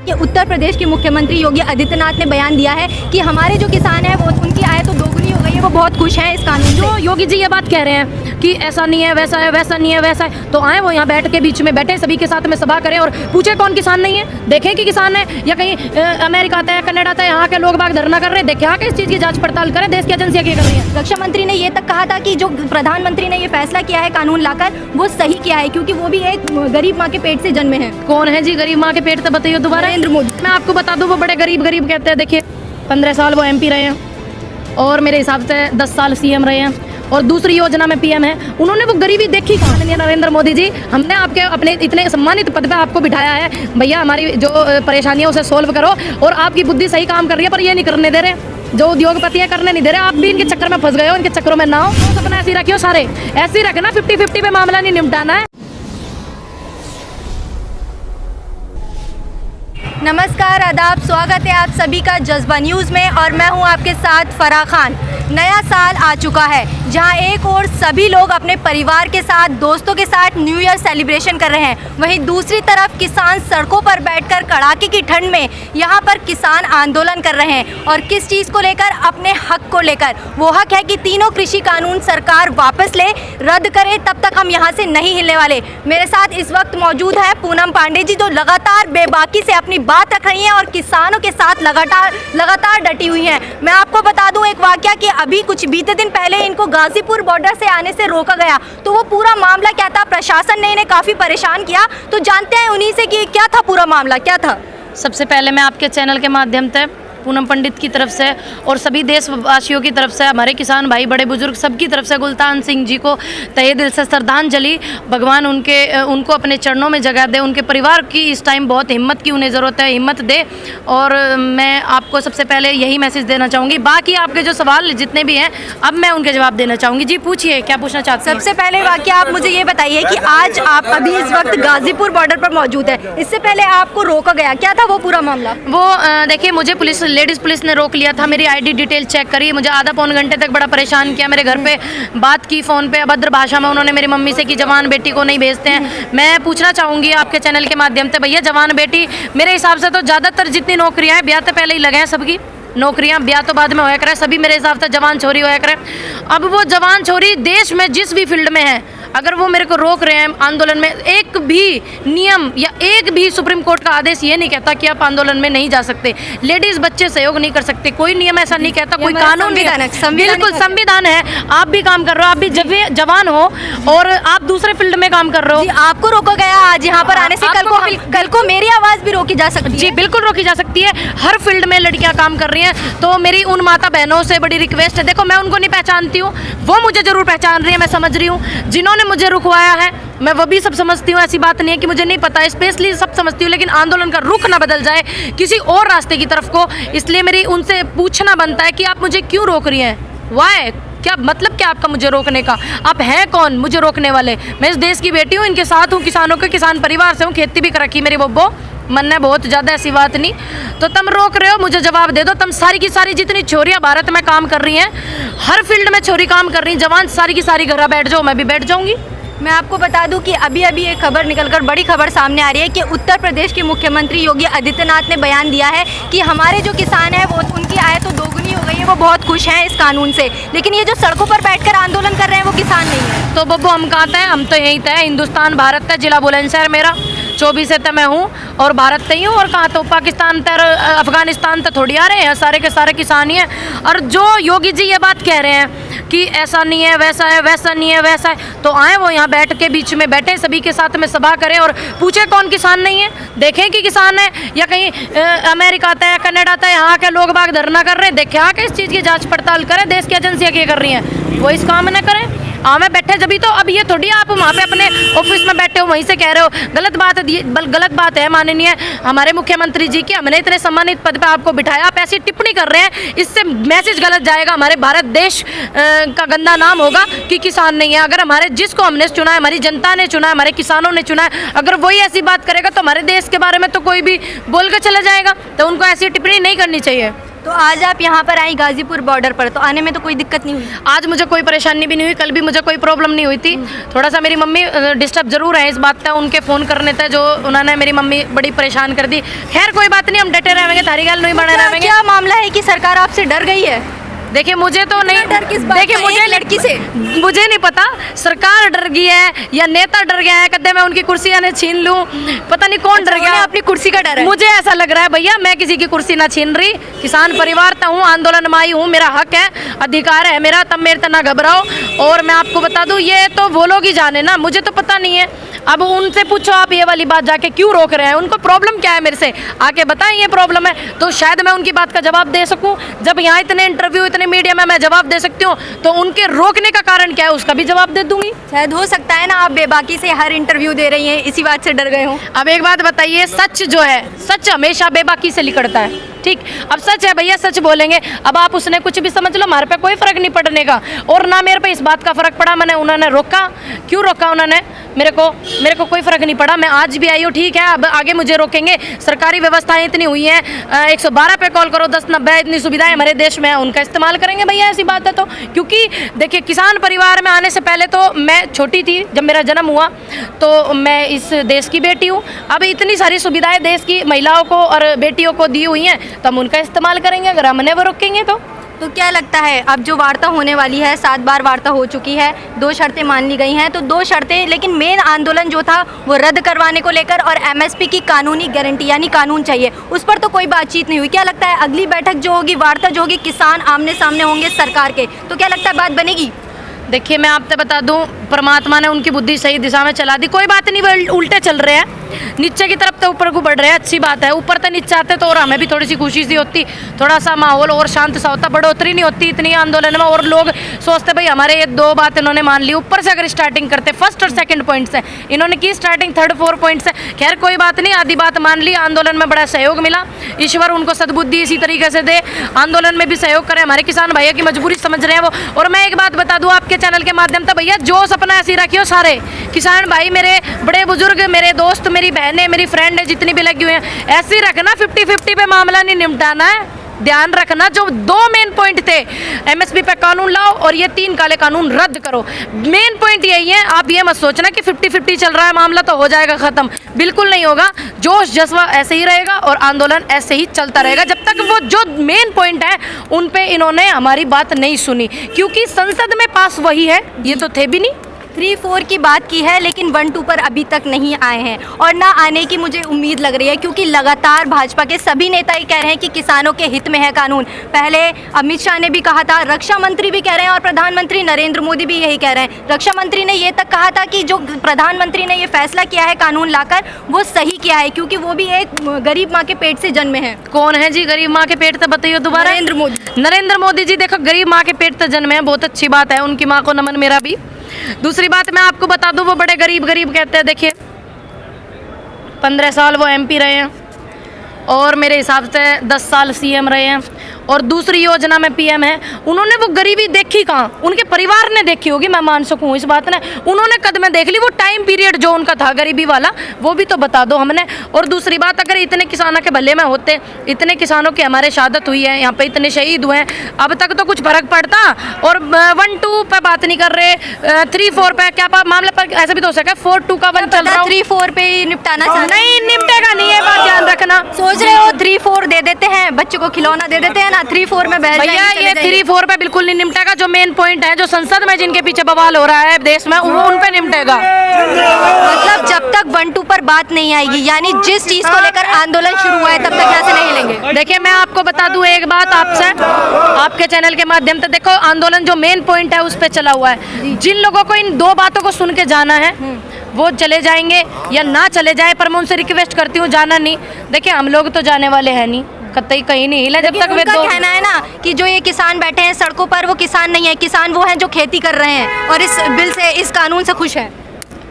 कि उत्तर प्रदेश के मुख्यमंत्री योगी आदित्यनाथ ने बयान दिया है कि हमारे जो किसान हैं वो उनकी आय तो दोगुनी हो गई है, वो बहुत खुश हैं इस कानून से। जो योगी जी ये बात कह रहे हैं कि ऐसा नहीं है, वैसा है, वैसा नहीं है, वैसा है, तो आए वो यहाँ बैठ के बीच में बैठे सभी के साथ में सभा करें और पूछे कौन किसान नहीं है, देखें कि किसान है या कहीं अमेरिका आता है, कनाडा आता है, यहाँ के लोग बाग धरना कर रहे हैं, देखें आके इस चीज़ की जाँच पड़ताल करें, देश की एजेंसियाँ क्या कर रही है। रक्षा मंत्री ने ये तक कहा था कि जो प्रधानमंत्री ने ये फैसला किया है कानून लाकर वो सही किया है, क्योंकि वो भी एक गरीब माँ के पेट से जन्मे हैं। कौन है जी गरीब माँ के पेट से, बताइए दोबारा। नरेंद्र मोदी। मैं आपको बता दूं वो बड़े गरीब कहते हैं। देखिए 15 साल वो MP रहे हैं और मेरे हिसाब से 10 साल CM रहे हैं और दूसरी योजना में PM है। उन्होंने वो गरीबी देखी कहाँ? नरेंद्र मोदी जी, हमने आपके अपने इतने सम्मानित पद पे आपको बिठाया है, भैया हमारी जो परेशानी है उसे सोल्व करो, और आपकी बुद्धि सही काम कर रही है पर ये नहीं करने दे रहे। जो उद्योगपति है करने नहीं दे रहे, आप भी इनके चक्कर में फंस गए हो, इनके चक्करों में ना हो। तो अपना ऐसे ही रखियो, सारे ऐसे ही रखना, 50-50 पे मामला नहीं निपटाना है। नमस्कार, आदाब, स्वागत है आप सभी का जज्बा न्यूज़ में और मैं हूं आपके साथ फराह खान। नया साल आ चुका है जहां एक और सभी लोग अपने परिवार के साथ, दोस्तों के साथ न्यू ईयर सेलिब्रेशन कर रहे हैं, वहीं दूसरी तरफ किसान सड़कों पर बैठकर कड़ाके की ठंड में यहां पर किसान आंदोलन कर रहे हैं। और किस चीज़ को लेकर? अपने हक को लेकर। वो हक है कि तीनों कृषि कानून सरकार वापस ले, रद्द करे, तब तक हम यहाँ से नहीं हिलने वाले। मेरे साथ इस वक्त मौजूद है पूनम पांडे जी, जो लगातार बेबाकी से अपनी बात रख रही हैं और किसानों के साथ लगातार डटी हुई हैं। मैं आपको बता दूं एक वाकया कि अभी कुछ बीते दिन पहले इनको गाजीपुर बॉर्डर से आने से रोका गया, तो वो पूरा मामला क्या था? प्रशासन ने इन्हें काफ़ी परेशान किया, तो जानते हैं उन्हीं से कि क्या था पूरा मामला, क्या था। सबसे पहले मैं आपके चैनल के माध्यम से पूनम पंडित की तरफ से और सभी देशवासियों की तरफ से, हमारे किसान भाई बड़े बुजुर्ग सबकी तरफ से गुलतान सिंह जी को तहे दिल से श्रद्धांजलि। भगवान उनको अपने चरणों में जगह दे, उनके परिवार की इस टाइम बहुत हिम्मत की उन्हें ज़रूरत है, हिम्मत दे। और मैं आपको सबसे पहले यही मैसेज देना चाहूँगी। बाकी आपके जो सवाल जितने भी हैं अब मैं उनके जवाब देना चाहूँगी। जी पूछिए, क्या पूछना चाहते हैं? सबसे पहले वाकया आप मुझे ये बताइए कि आज आप अभी इस वक्त गाजीपुर बॉर्डर पर मौजूद है, इससे पहले आपको रोका गया, क्या था वो पूरा मामला? वो देखिए, मुझे लेडीज़ पुलिस ने रोक लिया था, मेरी ID डिटेल चेक करी, मुझे आधा पौन घंटे तक बड़ा परेशान किया, मेरे घर पे बात की फ़ोन पे अभद्र भाषा में उन्होंने मेरी मम्मी से कि जवान बेटी को नहीं भेजते हैं। मैं पूछना चाहूँगी आपके चैनल के माध्यम से, भैया जवान बेटी मेरे हिसाब से तो ज़्यादातर जितनी नौकरियाँ हैं ब्याह से पहले ही लगे हैं, सबकी नौकरियाँ ब्याह तो बाद में होया करें, सभी मेरे हिसाब से जवान छोरी होया करें। अब वो जवान छोरी देश में जिस भी फील्ड में है, अगर वो मेरे को रोक रहे हैं आंदोलन में, एक भी नियम या एक भी सुप्रीम कोर्ट का आदेश ये नहीं कहता कि आप आंदोलन में नहीं जा सकते, लेडीज बच्चे सहयोग नहीं कर सकते, कोई नियम ऐसा नहीं कहता, कोई कानून नहीं। बिल्कुल संविधान है, आप भी काम कर रहे हो, आप भी जवान हो और आप दूसरे फील्ड में काम कर रहे हो। आपको रोका गया आज यहाँ पर आने से, कल को मेरी आवाज़ भी रोकी जा सकती है। जी बिल्कुल रोकी जा सकती है, हर फील्ड में लड़कियाँ काम कर रही हैं। तो मेरी उन माता बहनों से बड़ी रिक्वेस्ट है, देखो मैं उनको नहीं पहचानती हूँ, वो मुझे जरूर पहचान रही है, मैं समझ रही हूँ। जिन्होंने मुझे रुकवाया है मैं वो भी सब समझती हूँ, ऐसी बात नहीं है कि मुझे नहीं पता, स्पेशली सब समझती हूँ, लेकिन आंदोलन का रुख ना बदल जाए किसी और रास्ते की तरफ को, इसलिए मेरी उनसे पूछना बनता है कि आप मुझे क्यों रोक रही हैं? वाई? क्या मतलब क्या आपका मुझे रोकने का? आप हैं कौन मुझे रोकने वाले? मैं इस देश की बेटी हूँ, इनके साथ हूँ, किसानों के किसान परिवार से हूँ, खेती भी कर रखी मेरी बब्बो, मन है बहुत ज़्यादा, ऐसी बात नहीं। तो तुम रोक रहे हो, मुझे जवाब दे दो। तुम सारी की सारी जितनी छोरियाँ भारत में काम कर रही हैं, हर फील्ड में छोरी काम कर रही हैं, जवान सारी की सारी घर बैठ जाओ, मैं भी बैठ जाऊँगी। मैं आपको बता दूं कि अभी एक खबर निकलकर बड़ी खबर सामने आ रही है कि उत्तर प्रदेश के मुख्यमंत्री योगी आदित्यनाथ ने बयान दिया है कि हमारे जो किसान हैं वो उनकी आय तो दोगुनी हो गई है, वो बहुत खुश हैं इस कानून से, लेकिन ये जो सड़कों पर बैठकर आंदोलन कर रहे हैं वो किसान नहीं है। तो बब्बू हम कहाँ थे? हम तो यहीं थे, हिंदुस्तान भारत है, जिला बुलंदशहर मेरा, 24 से तो मैं हूँ और भारत से ही हूँ। और कहाँ तो पाकिस्तान तक अफगानिस्तान तक थोड़ी आ रहे हैं, सारे के सारे किसान ही हैं। और जो योगी जी ये बात कह रहे हैं कि ऐसा नहीं है, वैसा है, वैसा नहीं है, वैसा है, तो आए वो यहाँ बैठ के बीच में बैठे सभी के साथ में सभा करें और पूछे कौन किसान नहीं है, देखें कि किसान है या कहीं अमेरिका आता है, कनाडा आता है, यहाँ के लोग बाग धरना कर रहे हैं, देखें आके इस चीज़ की जाँच पड़ताल करें, देश की एजेंसियाँ क्या कर रही हैं, वो इस काम न करें। में बैठे जभी तो, अब ये थोड़ी आप वहाँ पे अपने ऑफिस में बैठे हो वहीं से कह रहे हो, गलत बात है माननीय हमारे मुख्यमंत्री जी की, हमने इतने सम्मानित पद पे आपको बिठाया, आप ऐसी टिप्पणी कर रहे हैं, इससे मैसेज गलत जाएगा, हमारे भारत देश का गंदा नाम होगा कि किसान नहीं है। अगर हमारे जिसको हमने चुना है, हमारी जनता ने चुना है, हमारे किसानों ने चुना है, अगर वही ऐसी बात करेगा तो हमारे देश के बारे में तो कोई भी बोल कर चला जाएगा, तो उनको ऐसी टिप्पणी नहीं करनी चाहिए। तो आज आप यहाँ पर आई गाजीपुर बॉर्डर पर, तो आने में तो कोई दिक्कत नहीं हुई? आज मुझे कोई परेशानी भी नहीं हुई, कल भी मुझे कोई प्रॉब्लम नहीं हुई थी। थोड़ा सा मेरी मम्मी डिस्टर्ब जरूर है इस बात का, उनके फ़ोन करने थे जो उन्होंने मेरी मम्मी बड़ी परेशान कर दी। खैर कोई बात नहीं, हम डटे रहेंगे, थारी गाल नहीं बने रहेंगे। क्या मामला है कि सरकार आपसे डर गई है? देखिए मुझे तो नहीं, डर किस बात देखिए का? मुझे एक लड़की से मुझे नहीं पता सरकार डर गई है या नेता डर गया है, कदे मैं उनकी कुर्सी ने छीन लूं, पता नहीं कौन डर गया। अपनी कुर्सी का डर है? मुझे ऐसा लग रहा है भैया मैं किसी की कुर्सी ना छीन रही, किसान परिवार का हूँ, आंदोलन में आई हूँ, मेरा हक है, अधिकार है मेरा, तब मेरे तना घबराओ। और मैं आपको बता दूं ये तो वो लोग ही जाने ना, मुझे तो पता नहीं है। अब उनसे पूछो आप ये वाली बात जाके क्यों रोक रहे हैं, उनको प्रॉब्लम क्या है, मेरे से आके बताएं ये प्रॉब्लम है तो शायद मैं उनकी बात का जवाब दे सकूं। जब यहाँ इतने इंटरव्यू इतने मीडिया में मैं जवाब दे सकती हूँ तो उनके रोकने का कारण क्या है उसका भी जवाब दे दूंगी। शायद हो सकता है ना आप बेबाकी से हर इंटरव्यू दे रही हैं, इसी बात से डर गए हो। अब एक बात बताइए, सच जो है सच हमेशा बेबाकी से निकलता है, ठीक। अब सच है भैया, सच बोलेंगे। अब आप उसने कुछ भी समझ लो, हमारे पे कोई फर्क नहीं पड़ने का, और ना मेरे पे इस बात का फर्क पड़ा। मैंने उन्होंने रोका, क्यों रोका उन्होंने, मेरे को कोई फर्क नहीं पड़ा। मैं आज भी आई हूँ, ठीक है, अब आगे मुझे रोकेंगे। सरकारी व्यवस्थाएं इतनी हुई हैं, 112 पे कॉल करो, 1090, इतनी सुविधाएं हमारे देश में है, उनका इस्तेमाल करेंगे भैया, ऐसी बात है। तो क्योंकि देखिए किसान परिवार में आने से पहले तो मैं छोटी थी, जब मेरा जन्म हुआ तो मैं इस देश की बेटी हूँ। अब इतनी सारी सुविधाएं देश की महिलाओं को और बेटियों को दी हुई हैं तो हम उनका इस्तेमाल करेंगे, अगर हमने वो रोकेंगे तो क्या लगता है अब जो वार्ता होने वाली है, 7 बार वार्ता हो चुकी है, 2 शर्तें मान ली गई हैं, तो 2 शर्तें, लेकिन मेन आंदोलन जो था वो रद्द करवाने को लेकर और एमएसपी की कानूनी गारंटी यानी कानून चाहिए, उस पर तो कोई बातचीत नहीं हुई। क्या लगता है अगली बैठक जो होगी, वार्ता जो होगी, किसान आमने सामने होंगे सरकार के, तो क्या लगता है बात बनेगी? देखिए मैं आपसे बता दूं, परमात्मा ने उनकी बुद्धि सही दिशा में चला दी, कोई बात नहीं, वो उल्टे चल रहे हैं, नीचे की तरफ तो ऊपर को बढ़ रहे हैं, अच्छी बात है। ऊपर तो नीचे आते तो और हमें भी थोड़ी सी खुशी सी होती, थोड़ा सा माहौल और शांत सा होता, बढ़ोतरी नहीं होती इतनी आंदोलन में, और लोग सोचते भाई हमारे ये 2 बात इन्होंने मान ली। ऊपर से अगर स्टार्टिंग करते फर्स्ट और सेकंड पॉइंट से, इन्होंने की स्टार्टिंग 3rd 4 पॉइंट से, खैर कोई बात नहीं, आधी बात मान ली। आंदोलन में बड़ा सहयोग मिला, ईश्वर उनको सद्बुद्धि इसी तरीके से दे, आंदोलन में भी सहयोग करें, हमारे किसान भैया की मजबूरी समझ रहे हैं वो। और मैं एक बात बता दूँ आपके चैनल के माध्यम से भैया, जो सपना ऐसी रखियो, सारे किसान भाई, मेरे बड़े बुजुर्ग, मेरे दोस्त, मेरी बहनें, मेरी फ्रेंड है जितनी भी लगी हुई हैं, ऐसे ही रखना, 50-50 पे मामला नहीं निपटाना है, ध्यान रखना। जो 2 मेन पॉइंट थे, एमएसपी पे कानून लाओ और ये 3 काले कानून रद्द करो, मेन पॉइंट यही है। आप ये मत सोचना कि 50-50 चल रहा है मामला तो हो जाएगा खत्म, बिल्कुल नहीं होगा। जोश जज्बा ऐसे ही रहेगा और आंदोलन ऐसे ही चलता रहेगा जब तक वो जो मेन पॉइंट है उन पे इन्होंने हमारी बात नहीं सुनी, क्योंकि संसद में पास वही है, ये तो थे भी नहीं। 3-4 की बात की है, लेकिन 1-2 पर अभी तक नहीं आए हैं और ना आने की मुझे उम्मीद लग रही है, क्योंकि लगातार भाजपा के सभी नेता ही कह रहे हैं कि किसानों के हित में है कानून। पहले अमित शाह ने भी कहा था, रक्षा मंत्री भी कह रहे हैं और प्रधानमंत्री नरेंद्र मोदी भी यही कह रहे हैं। रक्षा मंत्री ने ये तक कहा था कि जो प्रधानमंत्री ने ये फैसला किया है कानून लाकर, वो सही किया है, क्योंकि वो भी एक गरीब माँ के पेट से जन्मे हैं। कौन है जी गरीब माँ के पेट से, बताइए दोबारा। नरेंद्र मोदी जी। देखो गरीब माँ के पेट से जन्मे हैं, बहुत अच्छी बात है, उनकी माँ को नमन मेरा भी। दूसरी बात मैं आपको बता दूं, वो बड़े गरीब कहते हैं। देखिए 15 साल वो एमपी रहे हैं और मेरे हिसाब से 10 साल सीएम रहे हैं, और दूसरी योजना में पीएम है। उन्होंने वो गरीबी देखी कहाँ, उनके परिवार ने देखी होगी, मैं मान सकूँ इस बात ने, उन्होंने कदमें देख ली, वो टाइम पीरियड जो उनका था गरीबी वाला वो भी तो बता दो हमने। और दूसरी बात, अगर इतने किसानों के भले में होते, इतने किसानों की हमारे शहादत हुई है, यहाँ पे इतने शहीद हुए हैं, अब तक तो कुछ फर्क पड़ता। और 1-2 पे बात नहीं कर रहे, 3-4 पे क्या मामले पर ऐसा भी तो हो सका, 4-2 का 1 चल रहा, 3-4 पे ही निपटाना नहीं निपटेगा, नहीं है बात ध्यान रखना। सोच रहे हो 3-4 दे देते हैं, बच्चों को खिलौना दे देते हैं ना, 3-4 में भैया ये 3-4 पे बिल्कुल नहीं निपटेगा। जो मेन पॉइंट है, जो संसद में जिनके पीछे बवाल हो रहा है देश में, वो उन पे निपटेगा। मतलब जब तक 1-2 पर बात नहीं आएगी, यानी जिस चीज को लेकर आंदोलन शुरू हुआ है तब तक यहाँ से नहीं लेंगे। देखिए मैं आपको बता दूं एक बात आपसे, आपके चैनल के माध्यम से, देखो आंदोलन जो मेन पॉइंट है उस पे चला हुआ है। जिन लोगों को इन 2 बातों को सुन के जाना है वो चले जाएंगे या ना चले जाए, पर मैं उनसे रिक्वेस्ट करती हूँ जाना नहीं। देखिए हम लोग तो जाने वाले हैं नहीं, कतई कहीं नहीं हिला जब तक वे उनका कहना है ना कि जो ये किसान बैठे हैं सड़कों पर, वो किसान नहीं है, किसान वो हैं जो खेती कर रहे हैं और इस बिल से, इस कानून से खुश है।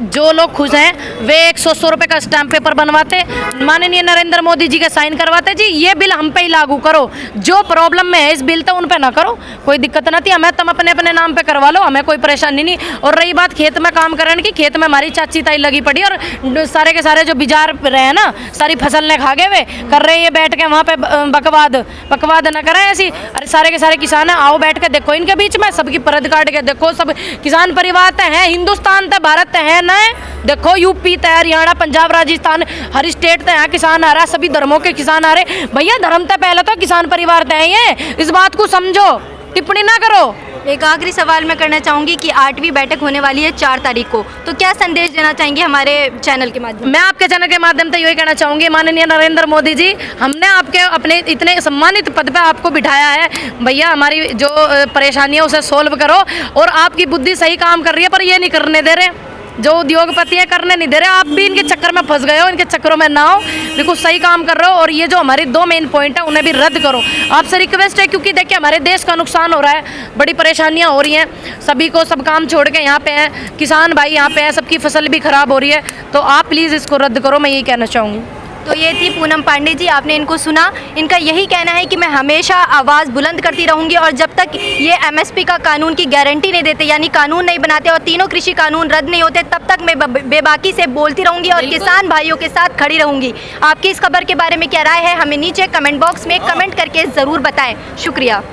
जो लोग खुश हैं वे 100 रुपए का स्टैम्प पेपर बनवाते, माननीय नरेंद्र मोदी जी के साइन करवाते, जी ये बिल हम पे ही लागू करो, जो प्रॉब्लम में है इस बिल तो उन पे ना करो, कोई दिक्कत ना थी, हमें तुम अपने अपने नाम पे करवा लो, हमें कोई परेशानी नहीं। और रही बात खेत में काम करने की, खेत में हमारी चाची ताई लगी पड़ी और सारे के सारे जो बिजार रहे हैं ना, सारी फसल ने खा गए वे, कर रहे ये बैठ के वहाँ पे बकवाद ना करें ऐसी। अरे सारे के सारे किसान हैं, आओ बैठ के देखो इनके बीच में, सबकी परत काट के देखो, सब किसान परिवार तो है, हिंदुस्तान तो भारत तो है ना, देखो यूपी तो हरियाणा पंजाब राजस्थान हर स्टेट तो यहाँ किसान आ रहा है, सभी धर्मों के किसान आ रहे। भैया धर्म तो पहले तो किसान परिवार तो है, ये इस बात को समझो, टिप्पणी ना करो। एक आखिरी सवाल मैं करना चाहूँगी कि 8वीं बैठक होने वाली है 4 तारीख को, तो क्या संदेश देना चाहेंगे हमारे चैनल के माध्यम? मैं आपके चैनल के माध्यम से यही कहना चाहूँगी, माननीय नरेंद्र मोदी जी, हमने आपके अपने इतने सम्मानित पद पे आपको बिठाया है, भैया हमारी जो परेशानी है उसे सोल्व करो। और आपकी बुद्धि सही काम कर रही है, पर ये नहीं करने दे रहे, जो उद्योगपति है करने नहीं दे रहे, आप भी इनके चक्कर में फंस गए हो, इनके चक्करों में ना हो, बिल्कुल सही काम कर रहे हो। और ये जो हमारे 2 मेन पॉइंट है उन्हें भी रद्द करो, आपसे रिक्वेस्ट है, क्योंकि देखिए हमारे देश का नुकसान हो रहा है, बड़ी परेशानियां हो रही हैं, सभी को सब काम छोड़ के यहाँ पे हैं, किसान भाई यहाँ पे हैं, सबकी फसल भी खराब हो रही है, तो आप प्लीज़ इसको रद्द करो, मैं यही कहना चाहूँगी। तो ये थी पूनम पांडे जी, आपने इनको सुना, इनका यही कहना है कि मैं हमेशा आवाज़ बुलंद करती रहूंगी और जब तक ये एमएसपी का कानून की गारंटी नहीं देते, यानी कानून नहीं बनाते और तीनों कृषि कानून रद्द नहीं होते, तब तक मैं बेबाकी से बोलती रहूंगी और किसान भाइयों के साथ खड़ी रहूंगी। आपकी इस खबर के बारे में क्या राय है, हमें नीचे कमेंट बॉक्स में कमेंट करके ज़रूर बताएं। शुक्रिया।